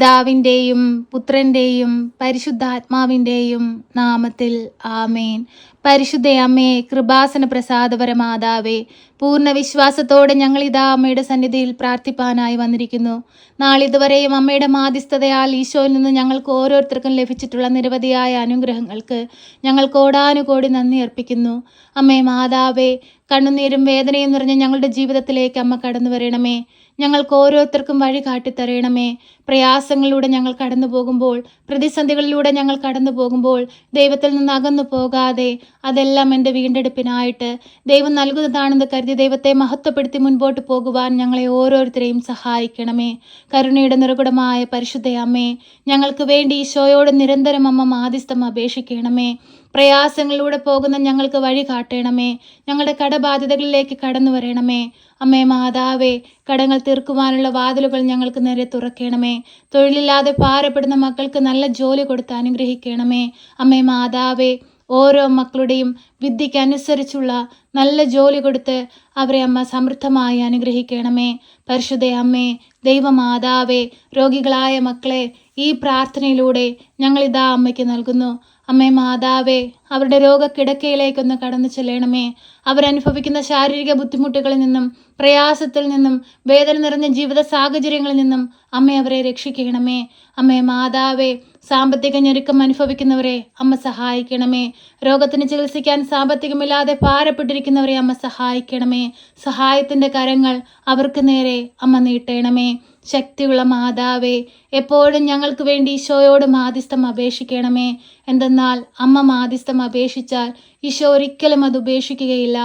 പിതാവിൻ്റെയും പുത്രൻ്റെയും പരിശുദ്ധാത്മാവിൻ്റെയും നാമത്തിൽ ആമേൻ. പരിശുദ്ധ അമ്മേ, കൃപാസന പ്രസാദപര മാതാവേ, പൂർണ്ണ വിശ്വാസത്തോടെ ഞങ്ങളിതാ അമ്മയുടെ സന്നിധിയിൽ പ്രാർത്ഥിപ്പാനായി വന്നിരിക്കുന്നു. നാളിതുവരെയും അമ്മയുടെ മാധ്യസ്ഥതയാൽ ഈശോയിൽ നിന്ന് ഞങ്ങൾക്ക് ഓരോരുത്തർക്കും ലഭിച്ചിട്ടുള്ള നിരവധിയായ അനുഗ്രഹങ്ങൾക്ക് ഞങ്ങൾ കോടാനുകോടി നന്ദി അർപ്പിക്കുന്നു. അമ്മേ മാതാവേ, കണ്ണുനീരും വേദനയും നിറഞ്ഞ ഞങ്ങളുടെ ജീവിതത്തിലേക്ക് അമ്മ കടന്നു വരണമേ. ഞങ്ങൾക്ക് ഓരോരുത്തർക്കും വഴി കാട്ടിത്തരയണമേ. പ്രയാസങ്ങളിലൂടെ ഞങ്ങൾ കടന്നു പോകുമ്പോൾ, പ്രതിസന്ധികളിലൂടെ ഞങ്ങൾ കടന്നു പോകുമ്പോൾ ദൈവത്തിൽ നിന്ന് അകന്നു പോകാതെ അതെല്ലാം എൻ്റെ വീണ്ടെടുപ്പിനായിട്ട് ദൈവം നൽകുന്നതാണെന്ന് കരുതി ദൈവത്തെ മഹത്വപ്പെടുത്തി മുൻപോട്ട് പോകുവാൻ ഞങ്ങളെ ഓരോരുത്തരെയും സഹായിക്കണമേ. കരുണയുടെ നിറകുടമായ പരിശുദ്ധ അമ്മേ, ഞങ്ങൾക്ക് വേണ്ടി ഈശോയോട് നിരന്തരം അമ്മ മാധ്യസ്ഥം അപേക്ഷിക്കണമേ. പ്രയാസങ്ങളിലൂടെ പോകുന്ന ഞങ്ങൾക്ക് വഴി കാട്ടണമേ. ഞങ്ങളുടെ കടബാധ്യതകളിലേക്ക് കടന്നു വരണമേ. അമ്മേ മാതാവേ, കടങ്ങൾ തീർക്കുവാനുള്ള വാതിലുകൾ ഞങ്ങൾക്ക് നേരെ തുറക്കണമേ. തൊഴിലില്ലാതെ ഭാരപ്പെടുന്ന മക്കൾക്ക് നല്ല ജോലി കൊടുത്ത് അനുഗ്രഹിക്കണമേ. അമ്മേ മാതാവേ, ഓരോ മക്കളുടെയും വിദ്യയ്ക്ക് അനുസരിച്ചുള്ള നല്ല ജോലി കൊടുത്ത് അവരെ അമ്മ സമൃദ്ധമായി അനുഗ്രഹിക്കണമേ. പരിശുദ്ധ അമ്മേ, ദൈവമാതാവേ, രോഗികളായ മക്കളെ ഈ പ്രാർത്ഥനയിലൂടെ ഞങ്ങളിതാ അമ്മയ്ക്ക് നൽകുന്നു. അമ്മേ മാതാവേ, അവരുടെ രോഗക്കിടക്കയിലേക്കൊന്ന് കടന്നു ചെല്ലണമേ. അവരനുഭവിക്കുന്ന ശാരീരിക ബുദ്ധിമുട്ടുകളിൽ നിന്നും, പ്രയാസത്തിൽ നിന്നും, വേദന നിറഞ്ഞ ജീവിത സാഹചര്യങ്ങളിൽ നിന്നും അമ്മ അവരെ രക്ഷിക്കണമേ. അമ്മേ മാതാവേ, സാമ്പത്തിക ഞെരുക്കം അനുഭവിക്കുന്നവരെ അമ്മ സഹായിക്കണമേ. രോഗത്തിന് ചികിത്സിക്കാൻ സാമ്പത്തികമില്ലാതെ ഭാരപ്പെട്ടിരിക്കുന്നവരെ അമ്മ സഹായിക്കണമേ. സഹായത്തിൻ്റെ കരങ്ങൾ അവർക്ക് നേരെ അമ്മ നീട്ടണമേ. ശക്തിയുള്ള മാതാവേ, എപ്പോഴും ഞങ്ങൾക്ക് വേണ്ടി ഈശോയോട് മാധ്യസ്ഥം അപേക്ഷിക്കണമേ. എന്തെന്നാൽ അമ്മ മാധ്യസ്ഥം അപേക്ഷിച്ചാൽ ഈശോ ഒരിക്കലും അത് ഉപേക്ഷിക്കുകയില്ല.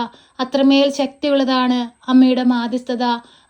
അത്രമേൽ ശക്തിയുള്ളതാണ് അമ്മയുടെ മാധ്യസ്ഥത.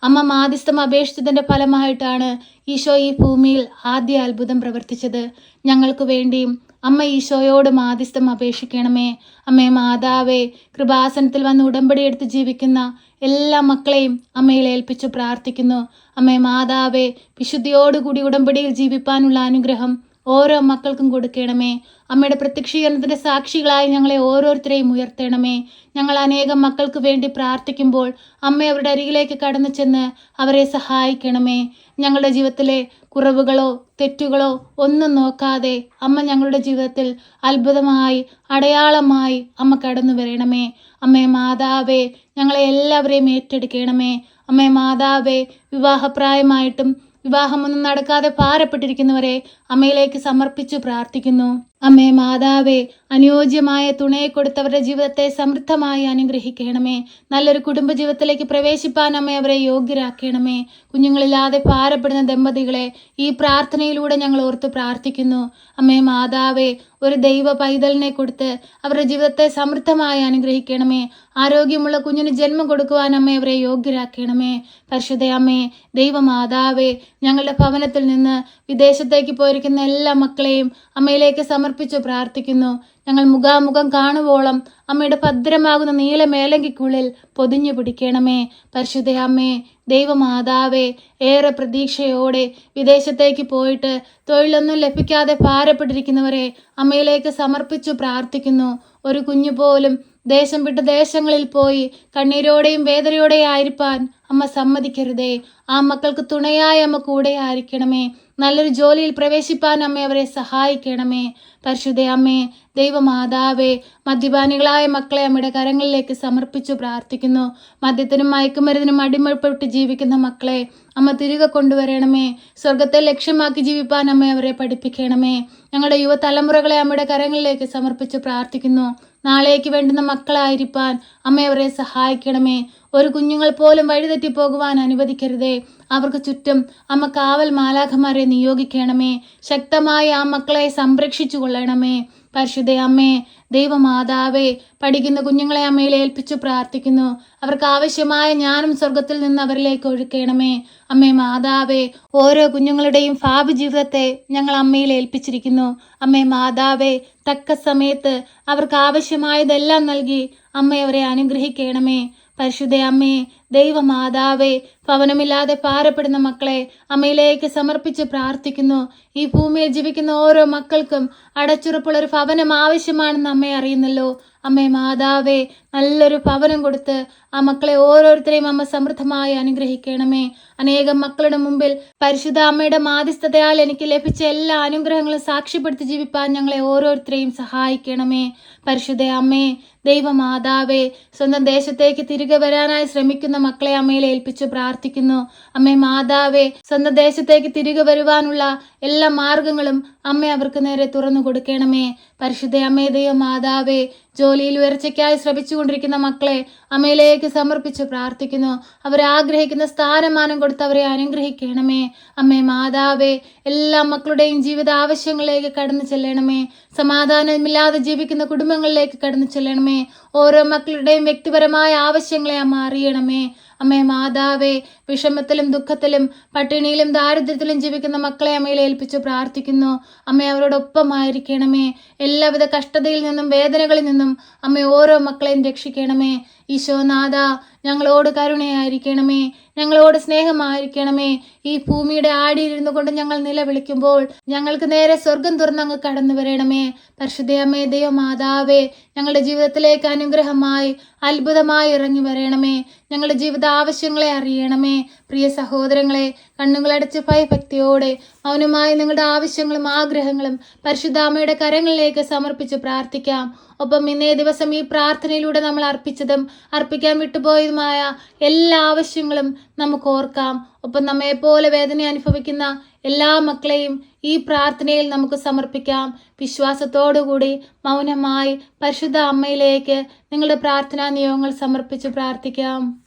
അമ്മ മാധ്യസ്ഥം അപേക്ഷിച്ചതിൻ്റെ ഫലമായിട്ടാണ് ഈശോ ഈ ഭൂമിയിൽ ആദ്യ അത്ഭുതം പ്രവർത്തിച്ചത്. ഞങ്ങൾക്ക് വേണ്ടിയും അമ്മ ഈശോയോട് മാധ്യസ്ഥം അപേക്ഷിക്കണമേ. അമ്മേ മാതാവേ, കൃപാസനത്തിൽ വന്ന് ഉടമ്പടി എടുത്ത് ജീവിക്കുന്ന എല്ലാ മക്കളെയും അമ്മയിൽ ഏൽപ്പിച്ചു പ്രാർത്ഥിക്കുന്നു. അമ്മേ മാതാവേ, വിശുദ്ധിയോടുകൂടി ഉടമ്പടിയിൽ ജീവിപ്പാനുള്ള അനുഗ്രഹം ഓരോ മക്കൾക്കും കൊടുക്കണമേ. അമ്മയുടെ പ്രത്യക്ഷീകരണത്തിൻ്റെ സാക്ഷികളായി ഞങ്ങളെ ഓരോരുത്തരെയും ഉയർത്തണമേ. ഞങ്ങൾ അനേകം മക്കൾക്ക് വേണ്ടി പ്രാർത്ഥിക്കുമ്പോൾ അമ്മ അവരുടെ അരികിലേക്ക് കടന്നു ചെന്ന് അവരെ സഹായിക്കണമേ. ഞങ്ങളുടെ ജീവിതത്തിലെ കുറവുകളോ തെറ്റുകളോ ഒന്നും നോക്കാതെ അമ്മ ഞങ്ങളുടെ ജീവിതത്തിൽ അത്ഭുതമായി, അടയാളമായി അമ്മ കടന്നു വരണമേ. അമ്മേ മാതാവേ, ഞങ്ങളെ എല്ലാവരെയും ഏറ്റെടുക്കണമേ. അമ്മേ മാതാവേ, വിവാഹപ്രായമായിട്ടും വിവാഹമൊന്നും നടക്കാതെ ഭാരപ്പെട്ടിരിക്കുന്നവരെ അമ്മയിലേക്ക് സമർപ്പിച്ചു പ്രാർത്ഥിക്കുന്നു. അമ്മേ മാതാവേ, അനുയോജ്യമായ തുണയെ കൊടുത്തവരുടെ ജീവിതത്തെ സമൃദ്ധമായി അനുഗ്രഹിക്കണമേ. നല്ലൊരു കുടുംബജീവിതത്തിലേക്ക് പ്രവേശിപ്പാൻ അമ്മ അവരെ യോഗ്യരാക്കണമേ. കുഞ്ഞുങ്ങളില്ലാതെ ഭാരപ്പെടുന്ന ദമ്പതികളെ ഈ പ്രാർത്ഥനയിലൂടെ ഞങ്ങൾ ഓർത്ത് പ്രാർത്ഥിക്കുന്നു. അമ്മേ മാതാവേ, ഒരു ദൈവ പൈതലിനെ കൊടുത്ത് അവരുടെ ജീവിതത്തെ സമൃദ്ധമായി അനുഗ്രഹിക്കണമേ. ആരോഗ്യമുള്ള കുഞ്ഞിന് ജന്മം കൊടുക്കുവാൻ അമ്മ അവരെ യോഗ്യരാക്കണമേ. പരിശുദ്ധ അമ്മേ, ദൈവമാതാവേ, ഞങ്ങളുടെ ഭവനത്തിൽ നിന്ന് വിദേശത്തേക്ക് പോയിരിക്കുന്ന എല്ലാ മക്കളെയും അമ്മയിലേക്ക് സമർപ്പിച്ചു പ്രാർത്ഥിക്കുന്നു. ഞങ്ങൾ മുഖാമുഖം കാണുവോളം അമ്മയുടെ ഭദ്രമാകുന്ന നീല മേലങ്കിക്കുള്ളിൽ പൊതിഞ്ഞു പിടിക്കണമേ. പരിശുദ്ധ അമ്മേ, ദൈവമാതാവേ, ഏറെ പ്രതീക്ഷയോടെ വിദേശത്തേക്ക് പോയിട്ട് തൊഴിലൊന്നും ലഭിക്കാതെ ഭാരപ്പെട്ടിരിക്കുന്നവരെ അമ്മയിലേക്ക് സമർപ്പിച്ചു പ്രാർത്ഥിക്കുന്നു. ഒരു കുഞ്ഞു പോലും ദേശം വിട്ട് ദേശങ്ങളിൽ പോയി കണ്ണീരോടെയും വേദനയോടെയും ആയിരിക്കാൻ അമ്മ സമ്മതിക്കരുതേ. ആ മക്കൾക്ക് തുണയായി അമ്മ കൂടെ ആയിരിക്കണമേ. നല്ലൊരു ജോലിയിൽ പ്രവേശിപ്പാൻ അമ്മ അവരെ സഹായിക്കണമേ. പരിശുദ്ധ അമ്മേ, ദൈവമാതാവേ, മദ്യപാനികളായ മക്കളെ അമ്മയുടെ കരങ്ങളിലേക്ക് സമർപ്പിച്ചു പ്രാർത്ഥിക്കുന്നു. മദ്യത്തിനും മയക്കുമരുന്നിനും അടിമപ്പെട്ട് ജീവിക്കുന്ന മക്കളെ അമ്മ തിരികെ കൊണ്ടുവരണമേ. സ്വർഗത്തെ ലക്ഷ്യമാക്കി ജീവിപ്പാൻ അമ്മ അവരെ പഠിപ്പിക്കണമേ. ഞങ്ങളുടെ യുവതലമുറകളെ അമ്മയുടെ കരങ്ങളിലേക്ക് സമർപ്പിച്ചു പ്രാർത്ഥിക്കുന്നു. നാളേക്ക് വേണ്ടുന്ന മക്കളായിരിക്കാൻ അമ്മ അവരെ സഹായിക്കണമേ. ഒരു കുഞ്ഞുങ്ങൾ പോലും വഴിതെറ്റി പോകുവാൻ അനുവദിക്കരുതേ. അവർക്ക് ചുറ്റും അമ്മ കാവൽ മാലാഖമാരെ നിയോഗിക്കണമേ. ശക്തമായി ആ മക്കളെ സംരക്ഷിച്ചു കൊള്ളണമേ. പരിശുദ്ധ അമ്മേ, ദൈവമാതാവേ, പഠിക്കുന്ന കുഞ്ഞുങ്ങളെ അമ്മയിൽ ഏൽപ്പിച്ചു പ്രാർത്ഥിക്കുന്നു. അവർക്ക് ആവശ്യമായ ജ്ഞാനം സ്വർഗത്തിൽ നിന്ന് അവരിലേക്ക് ഒഴുക്കണമേ. അമ്മേ മാതാവേ, ഓരോ കുഞ്ഞുങ്ങളുടെയും ഭാവി ജീവിതത്തെ ഞങ്ങൾ അമ്മയിൽ ഏൽപ്പിച്ചിരിക്കുന്നു. അമ്മേ മാതാവേ, തക്ക സമയത്ത് അവർക്ക് ആവശ്യമായതെല്ലാം നൽകി അമ്മ അവരെ അനുഗ്രഹിക്കണമേ. പരിശുദ്ധ അമ്മേ, ദൈവമാതാവേ, ഭവനമില്ലാതെ ഭാരപ്പെടുന്ന മക്കളെ അമ്മയിലേക്ക് സമർപ്പിച്ച് പ്രാർത്ഥിക്കുന്നു. ഈ ഭൂമിയിൽ ജീവിക്കുന്ന ഓരോ മക്കൾക്കും അടച്ചുറപ്പുള്ള ഒരു ഭവനം ആവശ്യമാണെന്ന് അമ്മ അറിയുന്നല്ലോ. അമ്മേ മാതാവേ, നല്ലൊരു ഭവനം കൊടുത്ത് ആ മക്കളെ ഓരോരുത്തരെയും അമ്മ സമൃദ്ധമായി അനുഗ്രഹിക്കണമേ. അനേകം മക്കളുടെ മുമ്പിൽ പരിശുദ്ധ അമ്മയുടെ മാധ്യസ്ഥതയാൽ എനിക്ക് ലഭിച്ച എല്ലാ അനുഗ്രഹങ്ങളും സാക്ഷ്യപ്പെടുത്തി ജീവിപ്പാൻ ഞങ്ങളെ ഓരോരുത്തരെയും സഹായിക്കണമേ. പരിശുദ്ധ അമ്മേ, ദൈവമാതാവേ, സ്വന്തം ദേശത്തേക്ക് തിരികെ വരാനായി ശ്രമിക്കുന്ന മക്കളെ അമ്മയിൽ ഏൽപ്പിച്ചു പ്രാർത്ഥിക്കുന്നു. അമ്മേ മാതാവേ, സ്വന്തം ദേശത്തേക്ക് തിരികെ വരുവാനുള്ള എല്ലാ മാർഗങ്ങളും അമ്മ അവർക്ക് നേരെ തുറന്നു കൊടുക്കണമേ. പരിശുദ്ധ അമ്മേ, ദൈവമാതാവേ, ജോലിയിൽ ഉയർച്ചയ്ക്കായി ശ്രമിച്ചുകൊണ്ടിരിക്കുന്ന മക്കളെ അമ്മയിലേക്ക് സമർപ്പിച്ച് പ്രാർത്ഥിക്കുന്നു. അവരെ ആഗ്രഹിക്കുന്ന സ്ഥാനമാനം കൊടുത്ത് അവരെ അനുഗ്രഹിക്കണമേ. അമ്മേ മാതാവേ, എല്ലാ മക്കളുടെയും ജീവിത ആവശ്യങ്ങളിലേക്ക് കടന്നു ചെല്ലണമേ. സമാധാനമില്ലാതെ ജീവിക്കുന്ന കുടുംബങ്ങളിലേക്ക് കടന്നു ചെല്ലണമേ. ഓരോ മക്കളുടെയും വ്യക്തിപരമായ ആവശ്യങ്ങളെ അമ്മ അറിയണമേ. അമ്മേ മാതാവേ, വിഷമത്തിലും ദുഃഖത്തിലും പട്ടിണിയിലും ദാരിദ്ര്യത്തിലും ജീവിക്കുന്ന മക്കളെ അമ്മയിൽ ഏൽപ്പിച്ചു പ്രാർത്ഥിക്കുന്നു. അമ്മ അവരോടൊപ്പമായിരിക്കണമേ. എല്ലാവിധ കഷ്ടതയിൽ നിന്നും വേദനകളിൽ നിന്നും അമ്മ ഓരോ മക്കളെയും രക്ഷിക്കണമേ. ഈശോനാഥ, ഞങ്ങളോട് കരുണയായിരിക്കണമേ, ഞങ്ങളോട് സ്നേഹമായിരിക്കണമേ. ഈ ഭൂമിയുടെ ആടിയിരുന്നു കൊണ്ട് ഞങ്ങൾ നിലവിളിക്കുമ്പോൾ ഞങ്ങൾക്ക് നേരെ സ്വർഗം തുറന്നങ്ങ് കടന്നു വരണമേ. പരിശുദ്ധ അമ്മേ, ദൈവമാതാവേ, ഞങ്ങളുടെ ജീവിതത്തിലേക്ക് അനുഗ്രഹമായി അത്ഭുതമായി ഇറങ്ങി വരണമേ. ഞങ്ങളുടെ ജീവിത ആവശ്യങ്ങളെ അറിയണമേ. പ്രിയ സഹോദരങ്ങളെ, കണ്ണുകളടച്ച് ഭയഭക്തിയോടെ മൗനമായി നിങ്ങളുടെ ആവശ്യങ്ങളും ആഗ്രഹങ്ങളും പരിശുദ്ധ അമ്മയുടെ കരങ്ങളിലേക്ക് സമർപ്പിച്ച് പ്രാർത്ഥിക്കാം. ഒപ്പം ഇന്നേ ദിവസം ഈ പ്രാർത്ഥനയിലൂടെ നമ്മൾ അർപ്പിച്ചതും അർപ്പിക്കാൻ വിട്ടുപോയതുമായ എല്ലാ ആവശ്യങ്ങളും നമുക്ക് ഓർക്കാം. ഒപ്പം നമ്മെപ്പോലെ വേദന അനുഭവിക്കുന്ന എല്ലാ മക്കളെയും ഈ പ്രാർത്ഥനയിൽ നമുക്ക് സമർപ്പിക്കാം. വിശ്വാസത്തോടുകൂടി മൗനമായി പരിശുദ്ധ അമ്മയിലേക്ക് നിങ്ങളുടെ പ്രാർത്ഥനാ നിയോഗങ്ങൾ സമർപ്പിച്ച് പ്രാർത്ഥിക്കാം.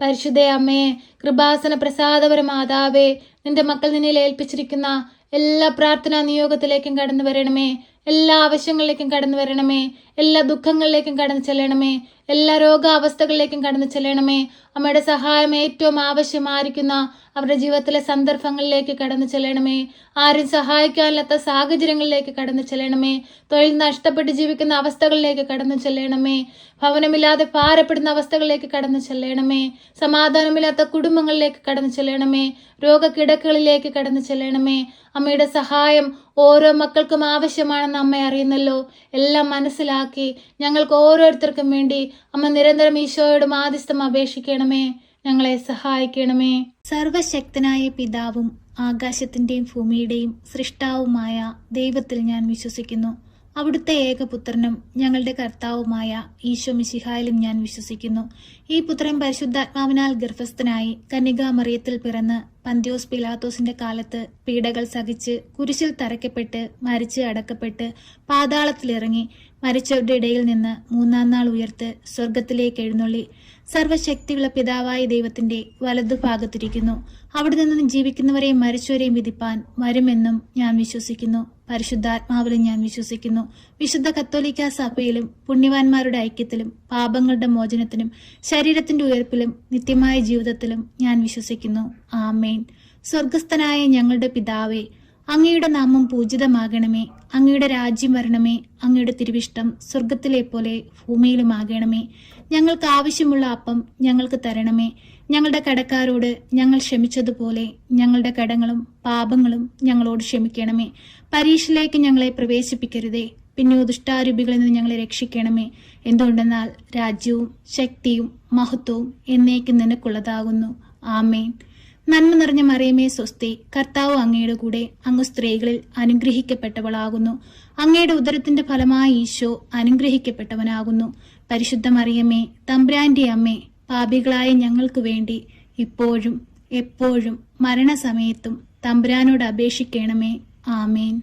പരിശുദ്ധ അമ്മേ, കൃപാസന പ്രസാദപര മാതാവേ, നിന്റെ മക്കൾ നിന്നിൽ ഏൽപ്പിച്ചിരിക്കുന്ന എല്ലാ പ്രാർത്ഥനാ നിയോഗത്തിലേക്കും കടന്നു വരണമേ. എല്ലാ ആവശ്യങ്ങളിലേക്കും കടന്നു വരണമേ. എല്ലാ ദുഃഖങ്ങളിലേക്കും കടന്നു ചെല്ലണമേ. എല്ലാ രോഗാവസ്ഥകളിലേക്കും കടന്നു ചെല്ലണമേ. അമ്മയുടെ സഹായം ഏറ്റവും ആവശ്യമായിരിക്കുന്ന അവരുടെ ജീവിതത്തിലെ സന്ദർഭങ്ങളിലേക്ക് കടന്നു ചെല്ലണമേ. ആരും സഹായിക്കാനില്ലാത്ത സാഹചര്യങ്ങളിലേക്ക് കടന്നു ചെല്ലണമേ. തൊഴിൽ നഷ്ടപ്പെട്ട് ജീവിക്കുന്ന അവസ്ഥകളിലേക്ക് കടന്നു ചെല്ലണമേ. ഭവനമില്ലാതെ ഭാരപ്പെടുന്ന അവസ്ഥകളിലേക്ക് കടന്നു ചെല്ലണമേ. സമാധാനമില്ലാത്ത കുടുംബങ്ങളിലേക്ക് കടന്നു ചെല്ലണമേ. രോഗക്കിടക്കുകളിലേക്ക് കടന്നു ചെല്ലണമേ. അമ്മയുടെ സഹായം ഓരോ മക്കൾക്കും ആവശ്യമാണെന്ന് അമ്മ അറിയുന്നല്ലോ. എല്ലാം മനസ്സിലാക്കി ഞങ്ങൾക്ക് ഓരോരുത്തർക്കും വേണ്ടി അമ്മ നിരന്തരം ഈശോയോട് മാധ്യസ്ഥം അപേക്ഷിക്കണമേ. ഞങ്ങളെ സഹായിക്കണമേ. സർവശക്തനായ പിതാവും ആകാശത്തിന്റെയും ഭൂമിയുടെയും സൃഷ്ടാവുമായ ദൈവത്തിൽ ഞാൻ വിശ്വസിക്കുന്നു. അവിടുത്തെ ഏകപുത്രനും ഞങ്ങളുടെ കർത്താവുമായ ഈശോ മിശിഹായിലും ഞാൻ വിശ്വസിക്കുന്നു. ഈ പുത്രൻ പരിശുദ്ധാത്മാവിനാൽ ഗർഭസ്ഥനായി കന്യകാമറിയത്തിൽ പിറന്ന് പന്തിയോസ് പിലാത്തോസിന്റെ കാലത്ത് പീഡകൾ സഹിച്ച് കുരിശിൽ തറയ്ക്കപ്പെട്ട് മരിച്ച് അടക്കപ്പെട്ട് പാതാളത്തിലിറങ്ങി മരിച്ചവരുടെ ഇടയിൽ നിന്ന് മൂന്നാം നാൾ ഉയർത്ത് സ്വർഗത്തിലേക്ക് എഴുന്നള്ളി സർവശക്തിയുള്ള പിതാവായ ദൈവത്തിന്റെ വലതുഭാഗത്തിരിക്കുന്നു. അവിടെ നിന്ന് ജീവിക്കുന്നവരെയും മരിച്ചവരെയും വിധിപ്പാൻ വരുമെന്നും ഞാൻ വിശ്വസിക്കുന്നു. പരിശുദ്ധാത്മാവിലും ഞാൻ വിശ്വസിക്കുന്നു. വിശുദ്ധ കത്തോലിക്ക സഭയിലും പുണ്യവാന്മാരുടെ ഐക്യത്തിലും പാപങ്ങളുടെ മോചനത്തിനും ശരീരത്തിന്റെ ഉയർപ്പിലും നിത്യമായ ജീവിതത്തിലും ഞാൻ വിശ്വസിക്കുന്നു. ആമേൻ. സ്വർഗസ്ഥനായ ഞങ്ങളുടെ പിതാവേ, അങ്ങയുടെ നാമം പൂജിതമാകണമേ. അങ്ങയുടെ രാജ്യം വരണമേ. അങ്ങയുടെ തിരുവിഷ്ടം സ്വർഗത്തിലെ പോലെ ഭൂമിയിലുമാകണമേ. ഞങ്ങൾക്ക് ആവശ്യമുള്ള അപ്പം ഞങ്ങൾക്ക് തരണമേ. ഞങ്ങളുടെ കടക്കാരോട് ഞങ്ങൾ ക്ഷമിച്ചതുപോലെ ഞങ്ങളുടെ കടങ്ങളും പാപങ്ങളും ഞങ്ങളോട് ക്ഷമിക്കണമേ. പരീക്ഷയിലേക്ക് ഞങ്ങളെ പ്രവേശിപ്പിക്കരുതേ, പിന്നെ ദുഷ്ടാരൂപികളിൽ നിന്ന് ഞങ്ങളെ രക്ഷിക്കണമേ. എന്തുകൊണ്ടെന്നാൽ രാജ്യവും ശക്തിയും മഹത്വവും എന്നേക്കും നിനക്കുള്ളതാകുന്നു. ആമേൻ. നന്മ നിറഞ്ഞ മറിയമേ സ്വസ്തി, കർത്താവ് അങ്ങയുടെ കൂടെ, അങ്ങ് സ്ത്രീകളിൽ അനുഗ്രഹിക്കപ്പെട്ടവളാകുന്നു. അങ്ങയുടെ ഉദരത്തിന്റെ ഫലമായ ഈശോ അനുഗ്രഹിക്കപ്പെട്ടവനാകുന്നു. പരിശുദ്ധ മറിയമേ, തമ്പുരാന്റെ അമ്മേ, പാപികളായ ഞങ്ങൾക്ക് വേണ്ടി ഇപ്പോഴും എപ്പോഴും മരണസമയത്തും തമ്പുരാനോട് അപേക്ഷിക്കണമേ. ആമേൻ.